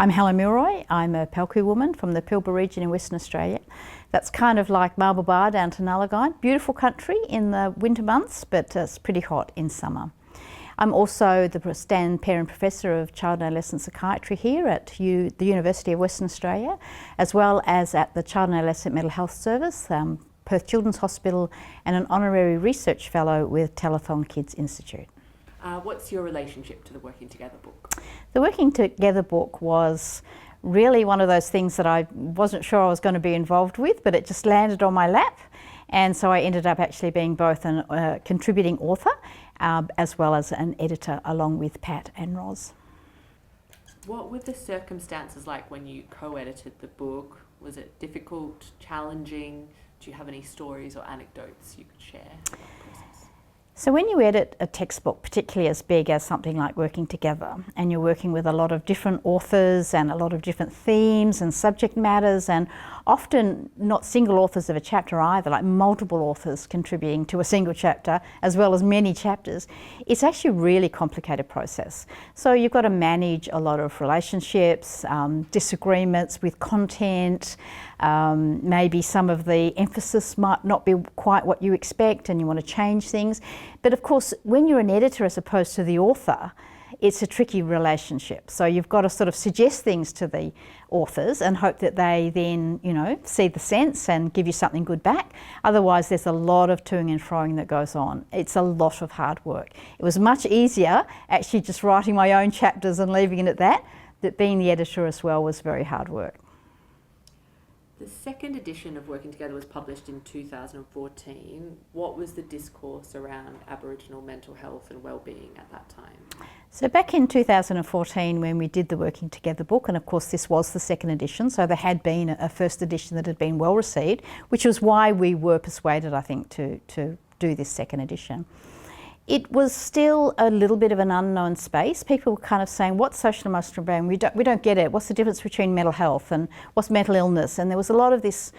I'm Helen Milroy. I'm a Palku woman from the Pilbara region in Western Australia. That's kind of like Marble Bar down to Nullagine. Beautiful country in the winter months, but it's pretty hot in summer. I'm also the Stan Perrin Professor of Child and Adolescent Psychiatry here at the University of Western Australia, as well as at the Child and Adolescent Mental Health Service, Perth Children's Hospital, and an Honorary Research Fellow with Telethon Kids Institute. What's your relationship to the Working Together book? The Working Together book was really one of those things that I wasn't sure I was going to be involved with, but it just landed on my lap. And so I ended up actually being both a contributing author as well as an editor along with Pat and Roz. What were the circumstances like when you co-edited the book? Was it difficult, challenging? Do you have any stories or anecdotes you could share about the process? So when you edit a textbook, particularly as big as something like Working Together, and you're working with a lot of different authors and a lot of different themes and subject matters, and often not single authors of a chapter either, like multiple authors contributing to a single chapter as well as many chapters, it's actually a really complicated process. So you've got to manage a lot of relationships, disagreements with content, maybe some of the emphasis might not be quite what you expect and you want to change things. But of course, when you're an editor as opposed to the author, it's a tricky relationship. So you've got to sort of suggest things to the authors and hope that they then, see the sense and give you something good back. Otherwise, there's a lot of toing and froing that goes on. It's a lot of hard work. It was much easier actually just writing my own chapters and leaving it at that, but being the editor as well was very hard work. The second edition of Working Together was published in 2014. What was the discourse around Aboriginal mental health and wellbeing at that time? So back in 2014 when we did the Working Together book, and of course this was the second edition, so there had been a first edition that had been well received, which was why we were persuaded, I think, to do this second edition. It was still a little bit of an unknown space. People were kind of saying, what's social emotional brain? We don't get it. What's the difference between mental health and what's mental illness? And there was a lot of this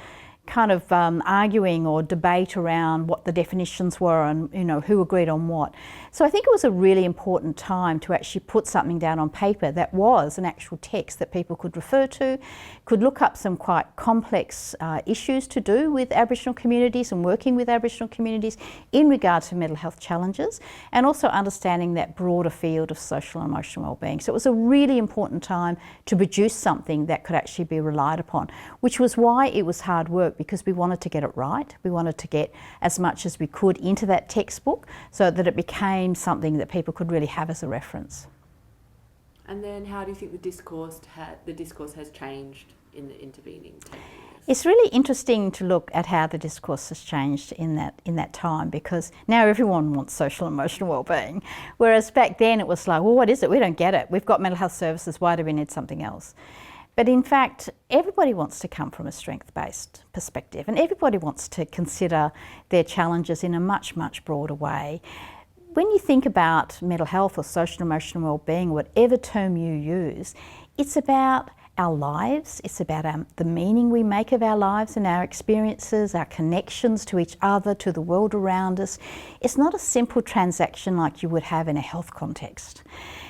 kind of arguing or debate around what the definitions were and who agreed on what. So I think it was a really important time to actually put something down on paper that was an actual text that people could refer to, could look up some quite complex issues to do with Aboriginal communities and working with Aboriginal communities in regard to mental health challenges, and also understanding that broader field of social and emotional wellbeing. So it was a really important time to produce something that could actually be relied upon, which was why it was hard work, because we wanted to get it right. We wanted to get as much as we could into that textbook so that it became something that people could really have as a reference. And then how do you think the discourse has changed in the intervening 10 years? It's really interesting to look at how the discourse has changed in that time, because now everyone wants social and emotional wellbeing, whereas back then it was like, well, what is it? We don't get it. We've got mental health services. Why do we need something else? But in fact, everybody wants to come from a strength-based perspective, and everybody wants to consider their challenges in a much, much broader way. When you think about mental health or social and emotional wellbeing, whatever term you use, it's about our lives, it's about the meaning we make of our lives and our experiences, our connections to each other, to the world around us. It's not a simple transaction like you would have in a health context.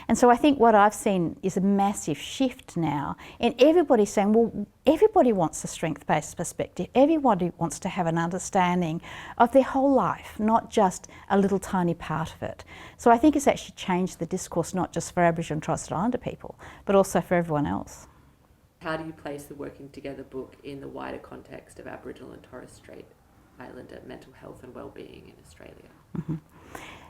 And so I think what I've seen is a massive shift now, and everybody saying, well, everybody wants a strength-based perspective. Everybody wants to have an understanding of their whole life, not just a little tiny part of it. So I think it's actually changed the discourse, not just for Aboriginal and Torres Strait Islander people, but also for everyone else. How do you place the Working Together book in the wider context of Aboriginal and Torres Strait Islander mental health and wellbeing in Australia? Mm-hmm.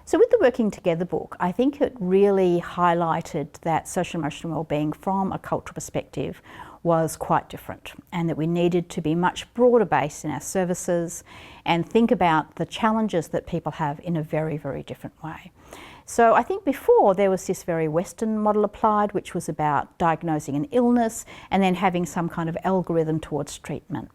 So with the Working Together book, I think it really highlighted that social emotional wellbeing from a cultural perspective was quite different, and that we needed to be much broader based in our services and think about the challenges that people have in a very, very different way. So I think before there was this very Western model applied, which was about diagnosing an illness and then having some kind of algorithm towards treatment.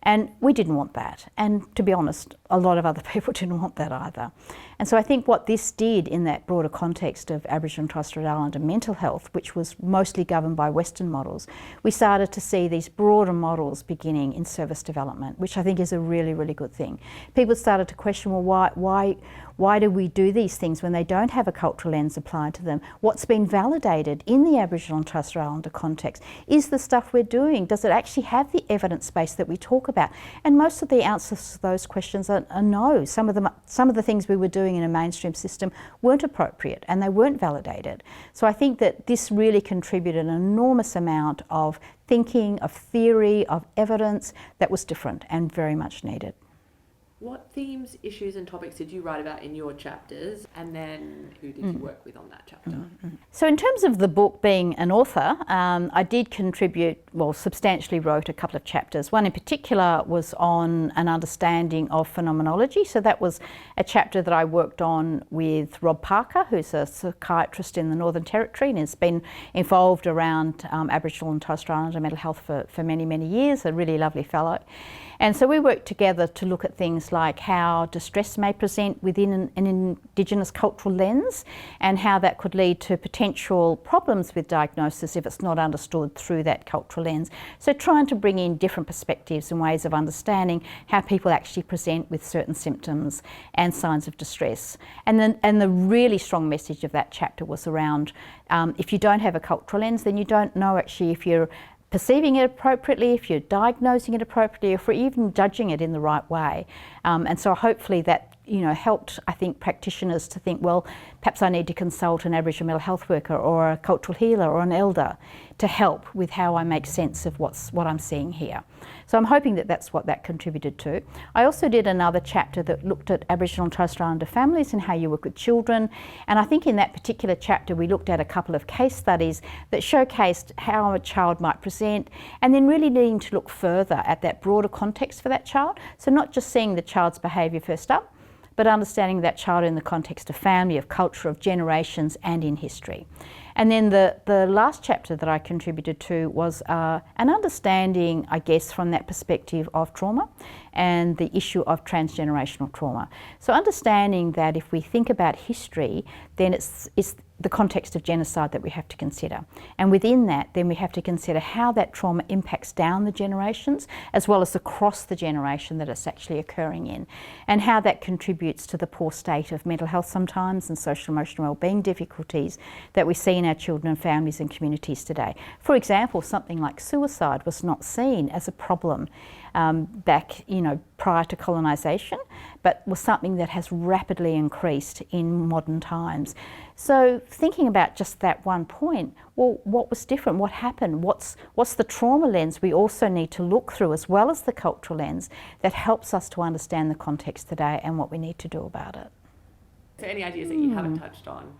And we didn't want that. And to be honest, a lot of other people didn't want that either. And so I think what this did in that broader context of Aboriginal and Torres Strait Islander mental health, which was mostly governed by Western models, we started to see these broader models beginning in service development, which I think is a really, really good thing. People started to question, well, Why do we do these things when they don't have a cultural lens applied to them? What's been validated in the Aboriginal and Torres Strait Islander context? Is the stuff we're doing, does it actually have the evidence base that we talk about? And most of the answers to those questions are no. Some of the things we were doing in a mainstream system weren't appropriate and they weren't validated. So I think that this really contributed an enormous amount of thinking, of theory, of evidence that was different and very much needed. What themes, issues and topics did you write about in your chapters, and then who did you work with on that chapter? So in terms of the book being an author, I did contribute, substantially wrote a couple of chapters. One in particular was on an understanding of phenomenology. So that was a chapter that I worked on with Rob Parker, who's a psychiatrist in the Northern Territory and has been involved around Aboriginal and Torres Strait Islander mental health for many, many years, a really lovely fellow. And so we worked together to look at things like how distress may present within an Indigenous cultural lens and how that could lead to potential problems with diagnosis if it's not understood through that cultural lens. So trying to bring in different perspectives and ways of understanding how people actually present with certain symptoms and signs of distress. And the really strong message of that chapter was around if you don't have a cultural lens, then you don't know actually if you're perceiving it appropriately, if you're diagnosing it appropriately, if we're even judging it in the right way. And so hopefully that helped, I think, practitioners to think, well, perhaps I need to consult an Aboriginal mental health worker or a cultural healer or an elder to help with how I make sense of what I'm seeing here. So I'm hoping that that's what that contributed to. I also did another chapter that looked at Aboriginal and Torres Strait Islander families and how you work with children. And I think in that particular chapter we looked at a couple of case studies that showcased how a child might present and then really needing to look further at that broader context for that child. So not just seeing the child's behaviour first up, but understanding that child in the context of family, of culture, of generations and in history. And then the last chapter that I contributed to was an understanding, I guess, from that perspective of trauma and the issue of transgenerational trauma. So understanding that if we think about history, then it's the context of genocide that we have to consider. And within that, then we have to consider how that trauma impacts down the generations, as well as across the generation that it's actually occurring in, and how that contributes to the poor state of mental health sometimes and social emotional wellbeing difficulties that we see in our children and families and communities today. For example, something like suicide was not seen as a problem back, prior to colonisation, but was something that has rapidly increased in modern times. So thinking about just that one point, well, what was different? What happened? What's the trauma lens we also need to look through, as well as the cultural lens, that helps us to understand the context today and what we need to do about it? So any ideas that you haven't touched on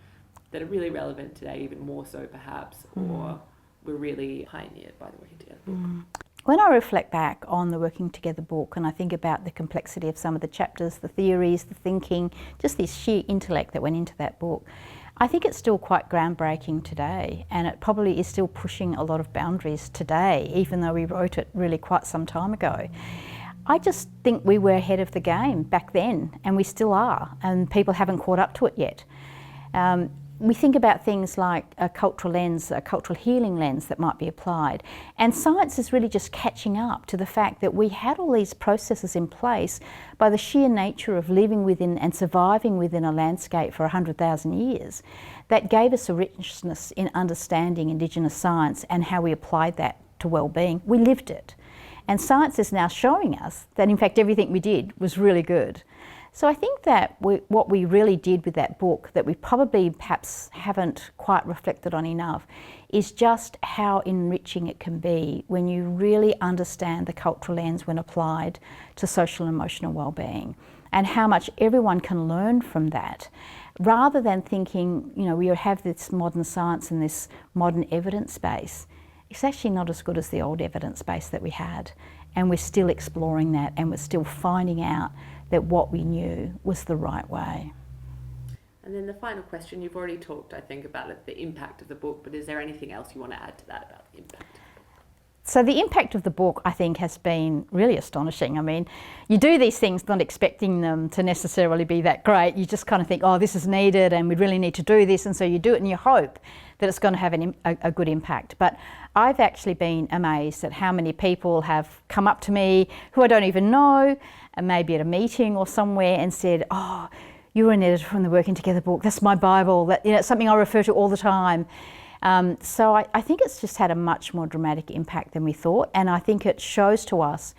that are really relevant today, even more so perhaps, or were really pioneered by the Working Together book? When I reflect back on the Working Together book and I think about the complexity of some of the chapters, the theories, the thinking, just this sheer intellect that went into that book, I think it's still quite groundbreaking today, and it probably is still pushing a lot of boundaries today, even though we wrote it really quite some time ago. I just think we were ahead of the game back then, and we still are, and people haven't caught up to it yet. We think about things like a cultural lens, a cultural healing lens that might be applied. And science is really just catching up to the fact that we had all these processes in place by the sheer nature of living within and surviving within a landscape for 100,000 years that gave us a richness in understanding Indigenous science and how we applied that to well-being. We lived it. And science is now showing us that in fact everything we did was really good. So I think that what we really did with that book that we probably perhaps haven't quite reflected on enough is just how enriching it can be when you really understand the cultural lens when applied to social and emotional wellbeing, and how much everyone can learn from that, rather than thinking, we have this modern science and this modern evidence base. It's actually not as good as the old evidence base that we had, and we're still exploring that, and we're still finding out that what we knew was the right way. And then the final question, you've already talked, I think, about the impact of the book, but is there anything else you want to add to that about the impact? So the impact of the book, I think, has been really astonishing. I mean, you do these things not expecting them to necessarily be that great. You just kind of think, oh, this is needed and we really need to do this. And so you do it and you hope that it's going to have a good impact. But I've actually been amazed at how many people have come up to me who I don't even know, and maybe at a meeting or somewhere, and said, oh, you're an editor from the Working Together book. That's my Bible. That, it's something I refer to all the time. So I think it's just had a much more dramatic impact than we thought, and I think it shows to us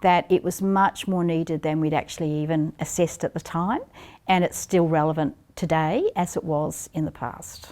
that it was much more needed than we'd actually even assessed at the time, and it's still relevant today as it was in the past.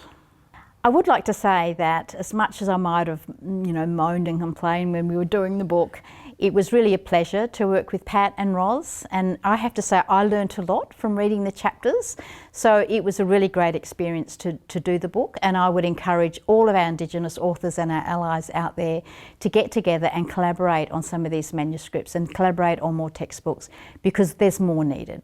I would like to say that as much as I might have, moaned and complained when we were doing the book, it was really a pleasure to work with Pat and Roz, and I have to say I learnt a lot from reading the chapters, so it was a really great experience to do the book, and I would encourage all of our Indigenous authors and our allies out there to get together and collaborate on some of these manuscripts and collaborate on more textbooks, because there's more needed.